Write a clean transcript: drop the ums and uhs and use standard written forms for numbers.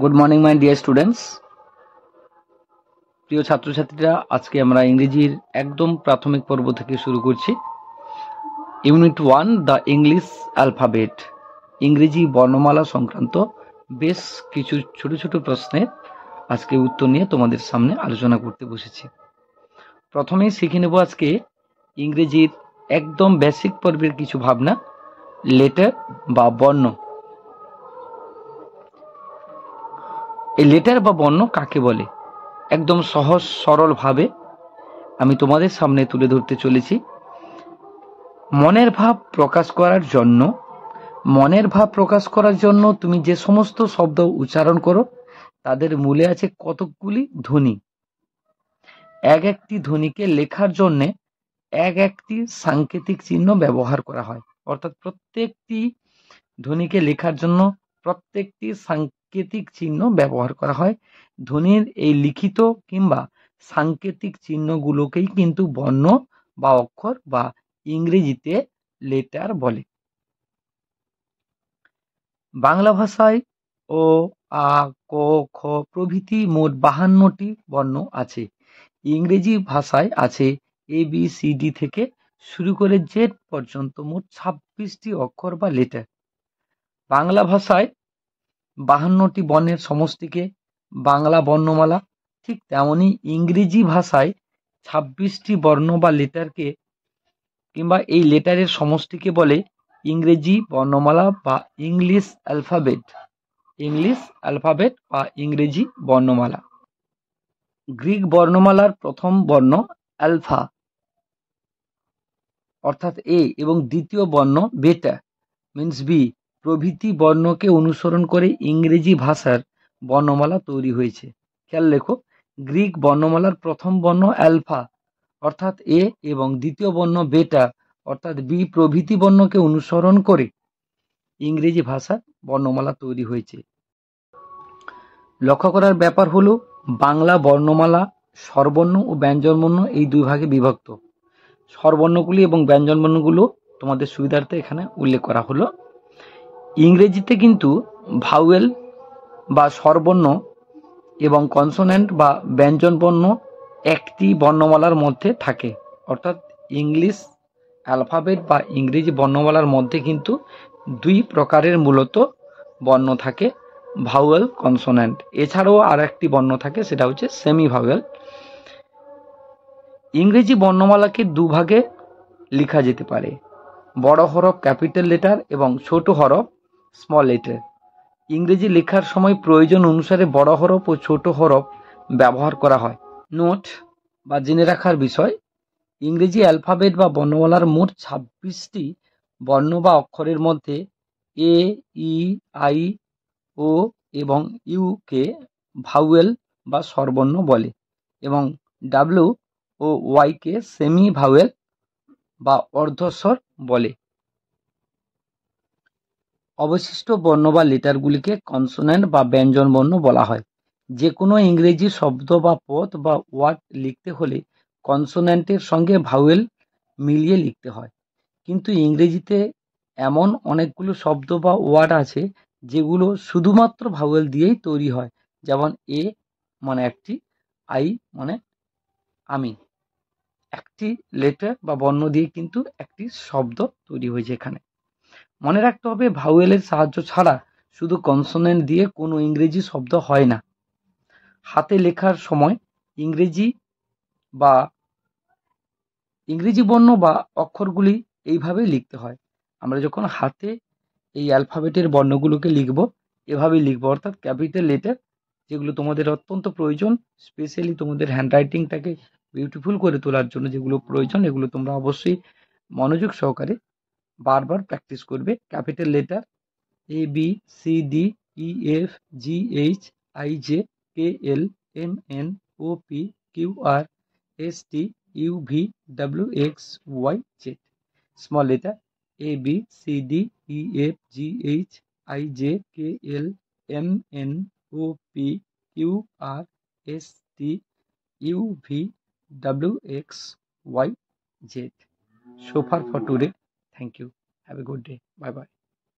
Good morning my dear students. প্রিয় ছাত্রছাত্রীরা, আজকে আমরা ইংরেজির একদম প্রাথমিক পর্ব থেকে শুরু করছি। ইউনিট 1 দ্য ইংলিশ অ্যালফাবেট, ইংরেজি বর্ণমালা সংক্রান্ত বেশ কিছু ছোট ছোট প্রশ্নের আজকে উত্তর নিয়ে তোমাদের সামনে আলোচনা করতে বসেছি। প্রথমেই শিখে নেব আজকে ইংরেজির একদম বেসিক পর্বের কিছু ভাবনা, লেটার বা বর্ণ। এই লেটার বা বর্ণ কাকে বলে, একদম সহজ সরল ভাবে আমি তোমাদের সামনে তুলে ধরতে চলেছি। মনের ভাব প্রকাশ করার জন্য তুমি যে সমস্ত শব্দ উচ্চারণ করো তাদের মূলে আছে কতকগুলি ধ্বনি। এক একটি ধ্বনিকে লেখার জন্য এক একটি সাংকেতিক চিহ্ন ব্যবহার করা হয়, অর্থাৎ প্রত্যেকটি ধ্বনিকে লেখার জন্য প্রত্যেকটি সাংকেতিক চিহ্ন ব্যবহার করা হয়। ধ্বনির এই লিখিত কিংবা সাংকেতিক চিহ্নগুলোকেই কিন্তু বর্ণ বা অক্ষর বা ইংরেজিতে লেটার বলে। বাংলা ভাষায় ও, আ, ক, খ প্রভৃতি মোট 52টি বর্ণ আছে। ইংরেজি ভাষায় আছে ABCD থেকে শুরু করে Z পর্যন্ত মোট 26টি অক্ষর বা লেটার। বাংলা ভাষায় 52টি বর্ণের সমষ্টিকে বাংলা বর্ণমালা, ঠিক তেমনি ইংরেজি ভাষায় 26টি বর্ণ বা লেটারকে কিংবা এই লেটারের সমষ্টিকে বলে ইংরেজি বর্ণমালা বা ইংলিশ অ্যালফাবেট বা ইংরেজি বর্ণমালা। গ্রিক বর্ণমালার প্রথম বর্ণ অ্যালফা অর্থাৎ এ এবং দ্বিতীয় বর্ণ বেটা মিন্স বি প্রভৃতি বর্ণকে অনুসরণ করে ইংরেজি ভাষার বর্ণমালা তৈরি হয়েছে। খেয়াল লেখো, গ্রিক বর্ণমালার প্রথম বর্ণ অ্যালফা অর্থাৎ এ এবং দ্বিতীয় বর্ণ বেটা অর্থাৎ বি প্রভৃতি বর্ণকে অনুসরণ করে ইংরেজি ভাষার বর্ণমালা তৈরি হয়েছে। লক্ষ্য করার ব্যাপার হলো, বাংলা বর্ণমালা স্বরবর্ণ ও ব্যঞ্জনবর্ণ এই দুই ভাগে বিভক্ত। স্বরবর্ণগুলি এবং ব্যঞ্জনবর্ণগুলো তোমাদের সুবিধার্থে এখানে উল্লেখ করা হলো। ইংরেজিতে কিন্তু ভাওয়েল বা স্বরবর্ণ এবং কনসোনেন্ট বা ব্যঞ্জনবর্ণ একটি বর্ণমালার মধ্যে থাকে, অর্থাৎ ইংলিশ অ্যালফাবেট বা ইংরেজি বর্ণমালার মধ্যে কিন্তু দুই প্রকারের মূলত বর্ণ থাকে, ভাওয়েল, কনসোনেন্ট। এছাড়াও আর একটি বর্ণ থাকে, সেটা হচ্ছে সেমি ভাওয়েল। ইংরেজি বর্ণমালাকে দুভাগে লেখা যেতে পারে, বড় হরফ ক্যাপিটাল লেটার এবং ছোট হরফ স্মল লেটার। ইংরেজি লেখার সময় প্রয়োজন অনুসারে বড় হরফ ও ছোট হরফ ব্যবহার করা হয়। নোট বা জেনে রাখার বিষয়, ইংরেজি অ্যালফাবেট বা বর্ণমালার মোট 26টি বর্ণ বা অক্ষরের মধ্যে এ, ই, আই, ও এবং ইউ কে ভাওয়েল বা স্বরবর্ণ বলে এবং ডাব্লিউ ও ওয়াই কে সেমি ভাওয়েল বা অর্ধস্বর বলে। অবশিষ্ট বর্ণ বা লেটারগুলিকে কনসোনেন্ট বা ব্যঞ্জন বর্ণ বলা হয়। যে কোনো ইংরেজি শব্দ বা পদ বা ওয়ার্ড লিখতে হলে কনসোনেন্টের সঙ্গে ভাওয়েল মিলিয়ে লিখতে হয়। কিন্তু ইংরেজিতে এমন অনেকগুলো শব্দ বা ওয়ার্ড আছে যেগুলো শুধুমাত্র ভাওয়েল দিয়েই তৈরি হয়, যেমন এ মানে একটি, আই মানে আমি। একটি লেটার বা বর্ণ দিয়ে কিন্তু একটি শব্দ তৈরি হয়েছে এখানে। মনে রাখতে হবে, ভাওয়েলের সাহায্য ছাড়া শুধু কনসোনেন্ট দিয়ে কোনো ইংরেজি শব্দ হয় না। হাতে লেখার সময় ইংরেজি বর্ণ বা অক্ষরগুলি এইভাবেই লিখতে হয়। আমরা যখন হাতে এই অ্যালফাবেটের বর্ণগুলোকে লিখব, এভাবেই লিখবো, অর্থাৎ ক্যাপিটাল লেটার যেগুলো তোমাদের অত্যন্ত প্রয়োজন, স্পেশালি তোমাদের হ্যান্ডরাইটিংটাকে বিউটিফুল করে তোলার জন্য যেগুলো প্রয়োজন, এগুলো তোমরা অবশ্যই মনোযোগ সহকারে বারবার প্র্যাকটিস করবে। Capital letter ABCDEFGHIJKLMNOPQRSTUVWXYZ. Small letter ABCDEFGHIJKLMNOPQRSTUVWXYZ. So far for today. Thank you. Have a good day. Bye bye.